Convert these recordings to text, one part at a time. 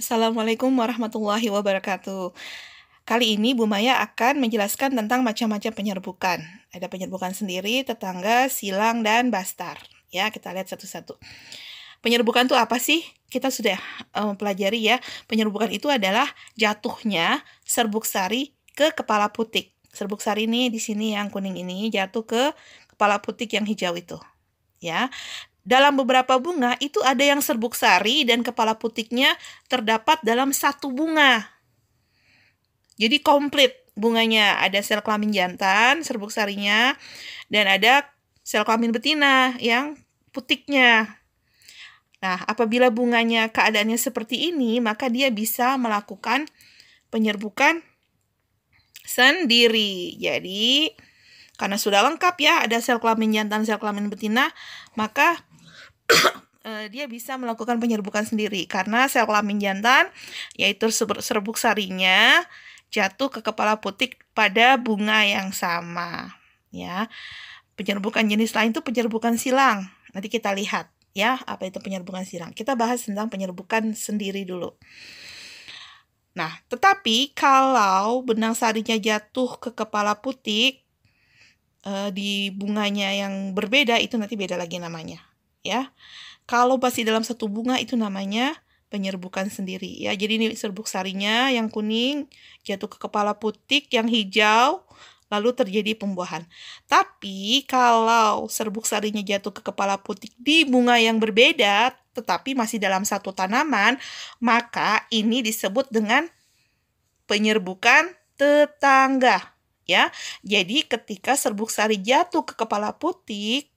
Assalamualaikum warahmatullahi wabarakatuh. Kali ini Bu Maya akan menjelaskan tentang macam-macam penyerbukan. Ada penyerbukan sendiri, tetangga, silang, dan bastar. Ya, kita lihat satu-satu. Penyerbukan itu apa sih? Kita sudah pelajari ya. Penyerbukan itu adalah jatuhnya serbuk sari ke kepala putik. Serbuk sari ini di sini yang kuning ini jatuh ke kepala putik yang hijau itu. Ya. Dalam beberapa bunga itu ada yang serbuk sari dan kepala putiknya terdapat dalam satu bunga. Jadi komplit bunganya, ada sel kelamin jantan, serbuk sarinya, dan ada sel kelamin betina yang putiknya. Nah, apabila bunganya keadaannya seperti ini, maka dia bisa melakukan penyerbukan sendiri. Jadi, karena sudah lengkap ya, ada sel kelamin jantan, sel kelamin betina, maka dia bisa melakukan penyerbukan sendiri karena sel kelamin jantan yaitu serbuk sarinya jatuh ke kepala putik pada bunga yang sama ya. Penyerbukan jenis lain itu penyerbukan silang. Nanti kita lihat ya apa itu penyerbukan silang. Kita bahas tentang penyerbukan sendiri dulu. Nah, tetapi kalau benang sarinya jatuh ke kepala putik di bunganya yang berbeda itu nanti beda lagi namanya ya. Kalau masih dalam satu bunga itu namanya penyerbukan sendiri ya. Jadi ini serbuk sarinya yang kuning jatuh ke kepala putik yang hijau lalu terjadi pembuahan. Tapi kalau serbuk sarinya jatuh ke kepala putik di bunga yang berbeda tetapi masih dalam satu tanaman, maka ini disebut dengan penyerbukan tetangga ya. Jadi ketika serbuk sari jatuh ke kepala putik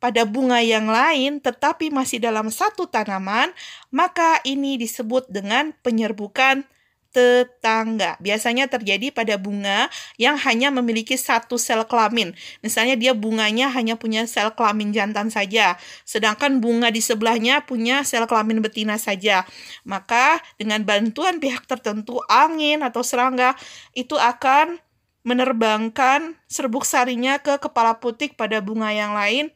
pada bunga yang lain tetapi masih dalam satu tanaman, maka ini disebut dengan penyerbukan tetangga. Biasanya terjadi pada bunga yang hanya memiliki satu sel kelamin. Misalnya dia bunganya hanya punya sel kelamin jantan saja, sedangkan bunga di sebelahnya punya sel kelamin betina saja. Maka dengan bantuan pihak tertentu, angin atau serangga, itu akan menerbangkan serbuk sarinya ke kepala putik pada bunga yang lain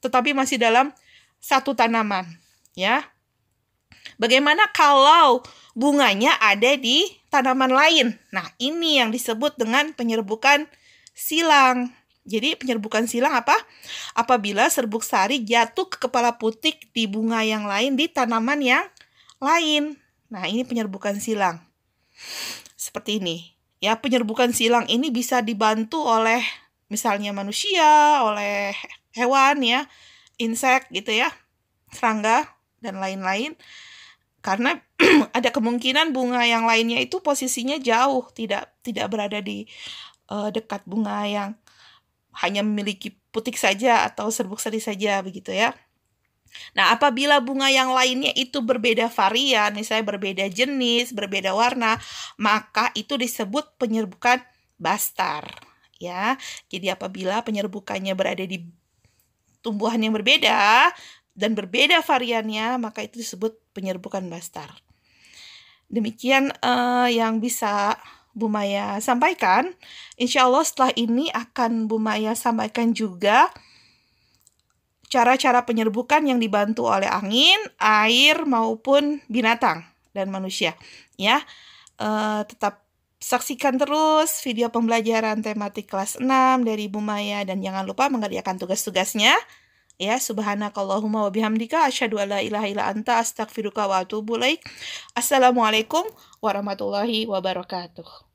tetapi masih dalam satu tanaman, ya. Bagaimana kalau bunganya ada di tanaman lain? Nah, ini yang disebut dengan penyerbukan silang. Jadi, penyerbukan silang apa? Apabila serbuk sari jatuh ke kepala putik di bunga yang lain di tanaman yang lain. Nah, ini penyerbukan silang. Seperti ini. Ya, penyerbukan silang ini bisa dibantu oleh misalnya manusia, oleh hewan ya, insek gitu ya, serangga dan lain-lain. Karena ada kemungkinan bunga yang lainnya itu posisinya jauh, tidak berada di dekat bunga yang hanya memiliki putik saja atau serbuk sari saja begitu ya. Nah, apabila bunga yang lainnya itu berbeda varian, misalnya berbeda jenis, berbeda warna, maka itu disebut penyerbukan bastar ya. Jadi apabila penyerbukannya berada di tumbuhan yang berbeda dan berbeda variannya, maka itu disebut penyerbukan bastar. Demikian yang bisa Bu Maya sampaikan. Insya Allah setelah ini akan Bu Maya sampaikan juga cara-cara penyerbukan yang dibantu oleh angin, air, maupun binatang dan manusia. Ya, tetap saksikan terus video pembelajaran tematik kelas 6 dari Bu Maya dan jangan lupa mengerjakan tugas-tugasnya. Ya, subhanakallahumma wa bihamdika asyhadu alla ilaha illa anta astaghfiruka wa atubu ilaik. Assalamualaikum warahmatullahi wabarakatuh.